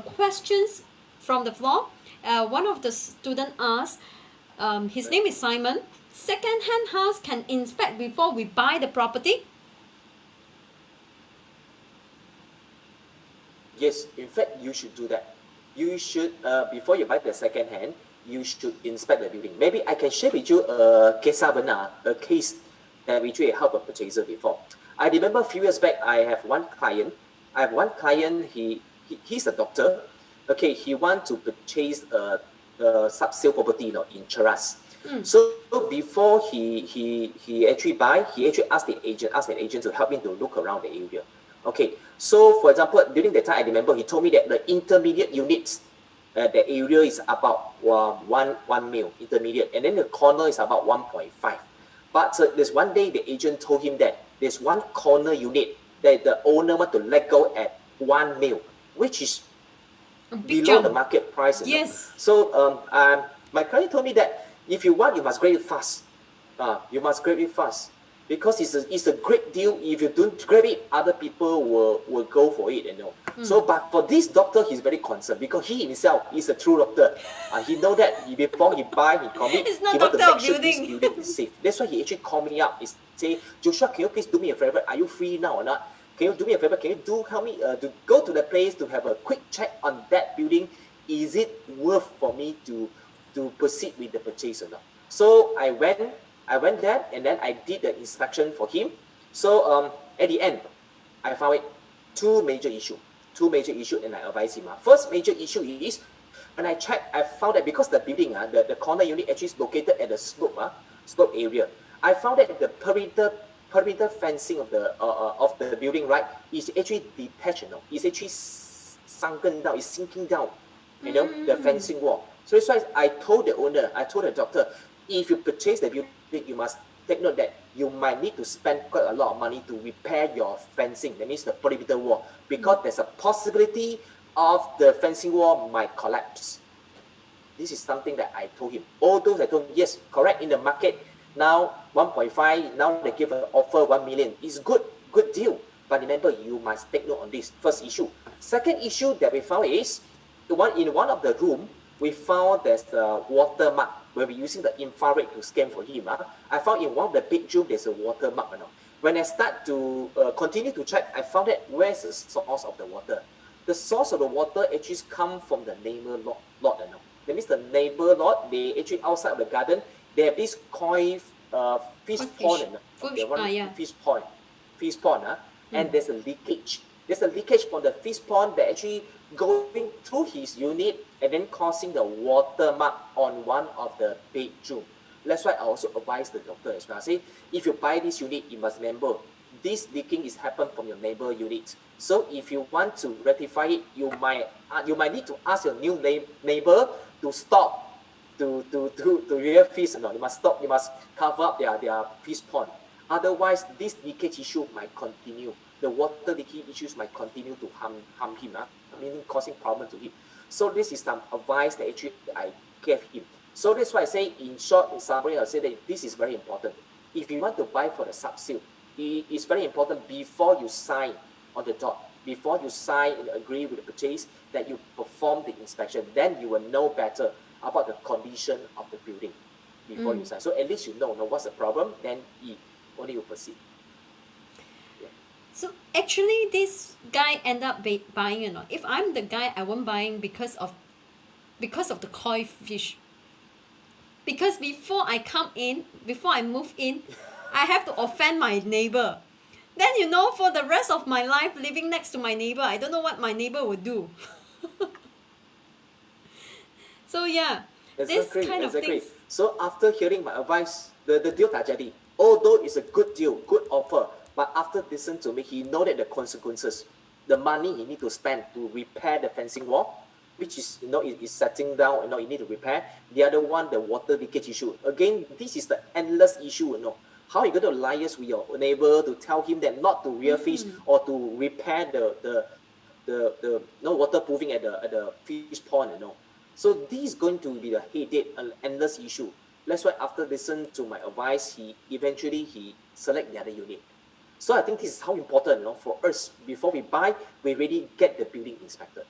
questions from the floor. One of the student asked, his name is Simon. Second-hand house can inspect before we buy the property? Yes, in fact, you should do that. You should, before you buy the second hand, you should inspect the building. Maybe I can share with you a case that we actually helped a purchaser before. I remember a few years back, I have one client. He's a doctor. Okay, he wants to purchase a sub-sale property, in Cheras. So before he actually buy, he actually asked an agent to help him to look around the area. Okay, so for example, during that time, I remember he told me that the intermediate units, the area is about 1 mil intermediate, and then the corner is about 1.5. But there's one day the agent told him that there's one corner unit that the owner want to let go at 1 mil, which is below the market price. Yes. So my client told me that if you want, you must grab it fast. You must grab it fast because it's a great deal. If you don't grab it, other people will go for it. So, but for this doctor, he's very concerned because he himself is a true doctor. He know that before he buy, he commit. It's not he want to doctor make sure this building. building is safe. That's why he actually called me up. He say, Joshua, can you please do me a favor? Are you free now or not? Can you do me a favor? Can you help me to go to the place to have a quick check on that building? Is it worth for me to proceed with the purchase or not? So I went there and then I did the inspection for him. So at the end, I found two major issues, and I advised him. First major issue is when I checked, I found that because the building, the corner unit actually is located at the slope area. I found that the perimeter fencing of the building, right, is actually detached. It's actually sunken down. It's sinking down. The fencing wall. So that's why I told the doctor, if you purchase the building, you must take note that you might need to spend quite a lot of money to repair your fencing. That means the perimeter wall, because there's a possibility of the fencing wall might collapse. This is something that I told him. All those I told him, yes, correct. In the market now, 1.5. Now they give an offer 1 million. It's good deal. But remember, you must take note on this first issue. Second issue that we found is in one of the room, we found there's a watermark. Where we're using the infrared to scan for him. I found in one of the bedroom there's a watermark. When I start to continue to check, I found that where's the source of the water. The source of the water actually come from the neighbor lot. That means the neighbor lot, they actually outside of the garden, they have this koi fish pond. Fish pond. And there's a leakage. There's a leakage from the fish pond that actually going through his unit and then causing the watermark on one of the bedroom. That's why I also advise the doctor as well. I say, if you buy this unit, you must remember this leaking is happened from your neighbor unit. So if you want to rectify it, you might need to ask your new neighbor to stop to rear fish. You must stop. You must cover up their fish pond. Otherwise, this leakage issue might continue. The water leaking issues might continue to harm him, meaning causing problem to him. So this is some advice that actually I gave him. So that's why I say, in short, in summary, I'll say that this is very important. If you want to buy for the sub-sale, it's very important before you sign on the dot, before you sign and agree with the purchase, that you perform the inspection. Then you will know better about the condition of the building before you sign. So at least you know what's the problem, then only you proceed. So actually, this guy end up buying or not? If I'm the guy, I won't buying because of the koi fish. Because before I move in, I have to offend my neighbor. Then for the rest of my life living next to my neighbor, I don't know what my neighbor would do. So yeah, this kind of things. So after hearing my advice, the deal tak jadi. Although it's a good deal, good offer, but after listening to me, he know that the consequences, the money he need to spend to repair the fencing wall, which is is setting down, you need to repair. The other one, the water leakage issue. Again, this is the endless issue. How are you going to liaise with your neighbor to tell him that not to rear fish or to repair the waterproofing at the fish pond? So this is going to be the headache, an endless issue. That's why after listening to my advice, he eventually select the other unit. So I think this is how important, for us, before we buy, we really get the building inspected.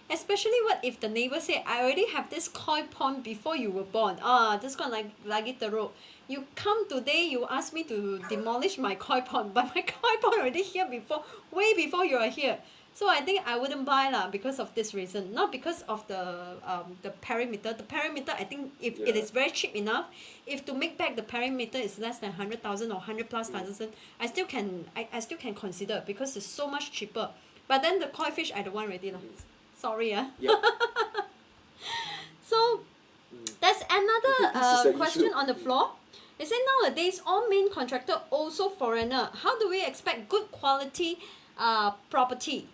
Especially what if the neighbor say, I already have this koi pond before you were born. Just gonna like lagi teruk. You come today, you ask me to demolish my koi pond, but my koi pond already here before, way before you are here. So I think I wouldn't buy lah because of this reason, not because of the perimeter. The perimeter, I think if it Yeah. is very cheap enough, if to make back the perimeter is less than 100,000 or 100 plus thousand, I still can consider because it's so much cheaper. But then the koi fish I don't want already lah. Sorry Yeah. So there's another This is an question issue. on the floor. They say nowadays all main contractor also foreigner. How do we expect good quality property?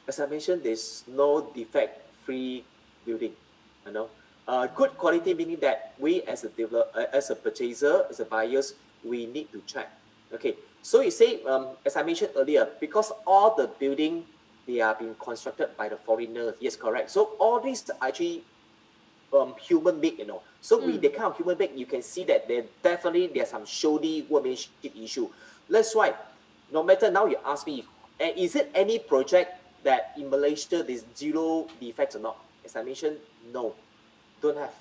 As I mentioned, there's no defect-free building. You know, good quality meaning that we as a developer, as a purchaser, as a buyers, we need to check. Okay, so you say, as I mentioned earlier, because all the building they are being constructed by the foreigners. Yes, correct. So all these are actually human made, you know. So with the kind of human made, you can see that there's some shoddy workmanship issue. That's why, no matter now you ask me, is it any project that in Malaysia there's zero defects or not? As I mentioned, no, don't have.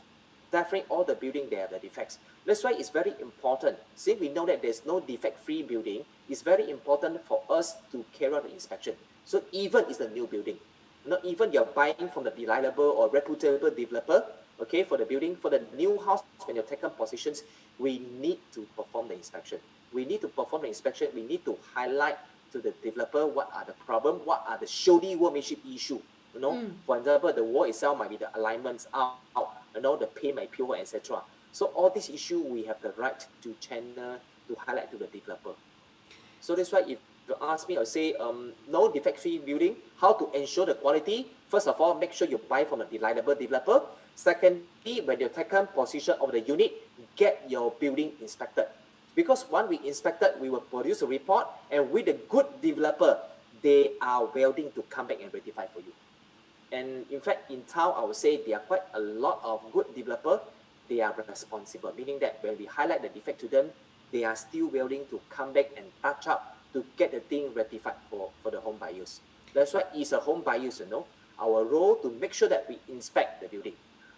Definitely all the building they have the defects. That's why it's very important. Since we know that there's no defect-free building, it's very important for us to carry out the inspection. So even it's a new building, not even you're buying from the reliable or reputable developer, okay, for the building, for the new house, when you're taken positions, we need to perform the inspection. We need to perform the inspection. We need to highlight to the developer what are the problem, what are the shoddy workmanship issue. You know, for example, the wall itself might be the alignments out, you know, the paint might pure, etc. So all these issue we have the right to channel to highlight to the developer. So that's why if you ask me, I'll say no defect-free building. How to ensure the quality? First of all, make sure you buy from a reliable developer. Secondly, when you take on position of the unit, get your building inspected. Because once we inspected, we will produce a report, and with a good developer, they are willing to come back and rectify for you. And in fact, in town, I would say there are quite a lot of good developers. They are responsible, meaning that when we highlight the defect to them, they are still willing to come back and touch up to get the thing rectified for the home buyers. That's why it's a home buyers, you know, our role to make sure that we inspect the building.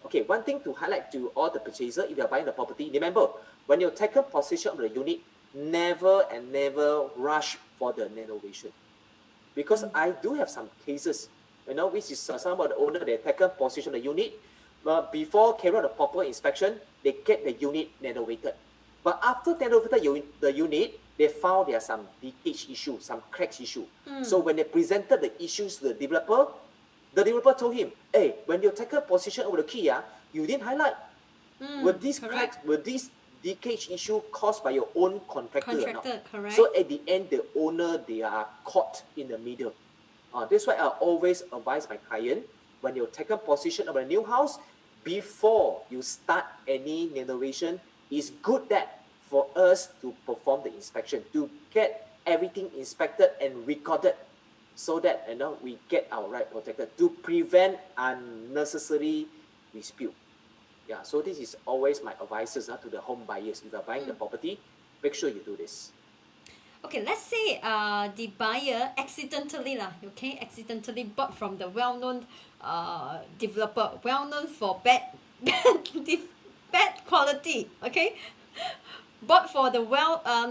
Okay, one thing to highlight to all the purchaser, if you're buying the property, remember, when you take a possession of the unit, never and never rush for the renovation. Because I do have some cases, you know, which is some of the owner, they take a possession of the unit, but before carrying out the proper inspection, they get the unit renovated. But after renovated the unit, they found there are some leakage issue, some cracks issue. So when they presented the issues to the developer told him, hey, when you take a position over the key, you didn't highlight. Were these cracks, were these leakage issue caused by your own contractor or not? Correct. So at the end, the owner, they are caught in the middle. That's why I always advise my client, when you take a position of a new house, before you start any renovation, it's good that for us to perform the inspection, to get everything inspected and recorded, so that, you know, we get our right protected, to prevent unnecessary dispute. Yeah, so this is always my advices to the home buyers. If you're buying the property, make sure you do this. Okay, let's say the buyer accidentally bought from the well-known developer, well-known for bad quality. Okay, bought for the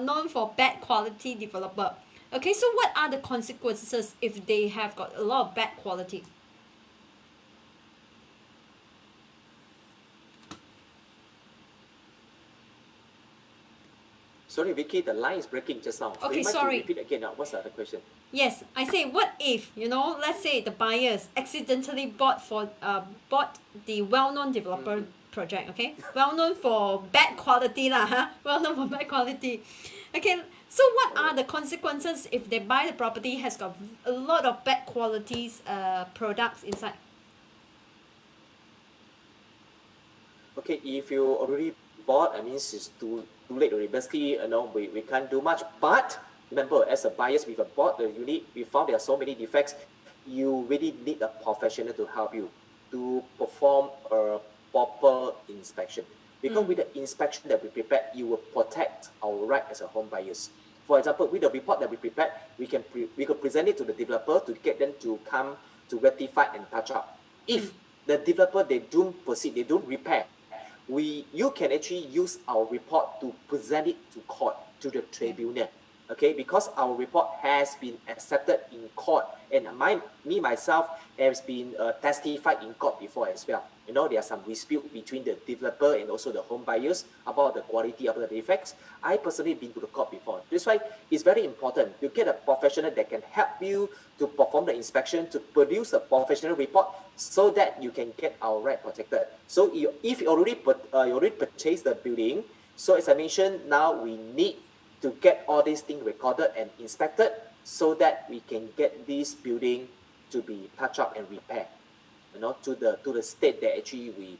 known for bad quality developer. Okay, so what are the consequences if they have got a lot of bad quality? Sorry, Vicky, the line is breaking just now. Okay, Would you mind to sorry. repeat again now? What's the other question? Yes, I say what if, let's say the buyers accidentally bought the well-known developer project, okay? Well-known for bad quality lah, huh? Well-known for bad quality. Okay, so what are the consequences if they buy the property has got a lot of bad qualities products inside? Okay, if you already bought, I mean, it's too late already. Basically, we can't do much. But remember, as a buyers, we have bought the unit, we found there are so many defects. You really need a professional to help you to perform a proper inspection. Because with the inspection that we prepared, you will protect our right as a home buyers. For example, with the report that we prepared, we could present it to the developer to get them to come to rectify and touch up. If the developer they don't proceed, they don't repair, you can actually use our report to present it to court, to the tribunal. Okay, because our report has been accepted in court, and myself has been testified in court before as well. You know, there are some dispute between the developer and also the home buyers about the quality of the defects. I personally been to the court before. That's why it's very important to get a professional that can help you to perform the inspection, to produce a professional report, so that you can get our right protected. So if you already purchased the building, so as I mentioned, now we need to get all these things recorded and inspected so that we can get this building to be touched up and repaired, you know, to the state that actually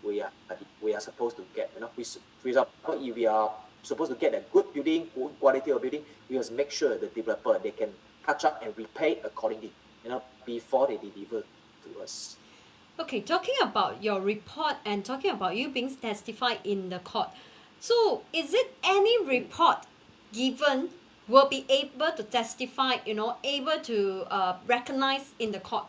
we are supposed to get. You know, for example, if we are supposed to get a good building, good quality of building, we must make sure the developer they can touch up and repair accordingly, you know, before they deliver to us. Okay, talking about your report and talking about you being testified in the court. So, is it any report given will be able to testify, able to recognize in the court?